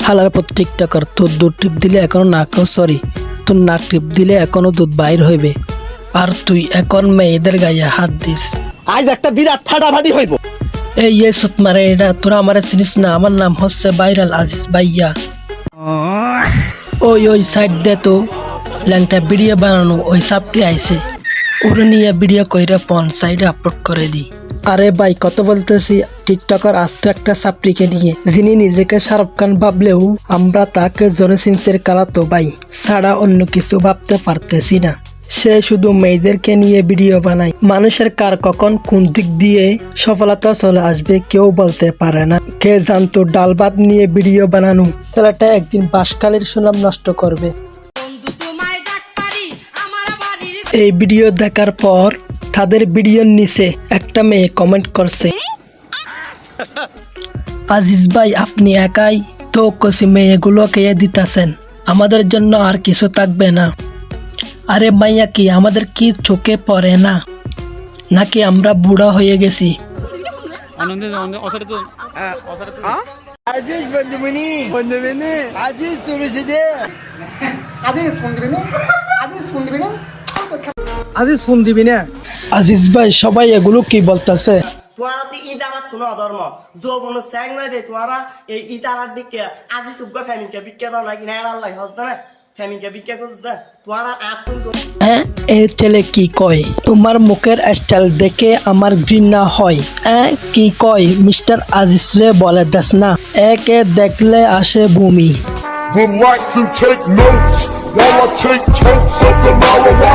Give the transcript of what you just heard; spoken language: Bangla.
হালার পর টিকটকার তোর দুধ টিপ দিলে এখনো নাক সরি তোর নাক টিপ দিলে এখনো দুধ বাইর হইবে আর তুই এখন মেয়েদের গায়ে হাত দিস। আজ একটা বিরাট ফাটাফাটি হইব। এই সুত মারে এটা তোরা আমারে চিনিস না, আমার নাম হচ্ছে ভাইরাল আজিজ ভাইয়া। ওই সাইড দে তো ল্যাংটা ভিডিও বানানো ওই সাপটি আইছে, ওরে নিয়ে ভিডিও কইরা পন সাইডে আপলোড করে দি। আরে ভাই কত বলতেছি, টিকটকার আস্ত একটা সাপটিকে নিয়ে যিনি নিজেকে শাহরুখ খান ভাবলেও আমরা তাকে জনি সিংসের কালাতো ভাই ছাড়া অন্য কিছু ভাবতে পারতেছি না। সে শুধু মেয়েদেরকে নিয়ে ভিডিও বানায়, মানুষের কার কখন কোন দিক দিয়ে সফলতা চলে আসবে কেউ বলতে পারে না। কে জানতো ডাল ভাত নিয়ে ভিডিও বানানো ছেলেটা একদিন বাঁশখালীর সুনাম নষ্ট করবে। এই ভিডিও দেখার পর তাদের ভিডিওর নিচে একটা মেয়ে কমেন্ট করছে, আজিজ ভাই আপনি একাই তো কষি মেয়েগুলোকে দিতেছেন, আমাদের জন্য আর কিছু থাকবে না। আরে মাইয়া কি আমাদের কি চোখে পড়ে না নাকি আমরা বুড়া হয়ে গেছি? Aziz bendumini, Aziz turuside, Aziz phone দিবি না। আজিজ ভাই সবাই এগুলো কি বলতেছে? তোমারা তো ইজারাত তো না ধর্ম যৌবন স্যাং নাই দে তোমারা এই ইজারার দিকে আজি সুগ্গা ফ্যামিলিকে বিক্কে দাও নাকি না আল্লাহ হসদা না ফ্যামিলিকে বিক্কে করছদা তোমারা আপন হ্যাঁ এই ছেলে কি কয়? তোমার মুখের স্টাইল দেখে আমার ঘৃণা হয়। কি কয় মিস্টার আজিজ রে বলে দেস না, একে দেখলে আসে ভূমি। Relax and take notes while I take totes of the marijuana.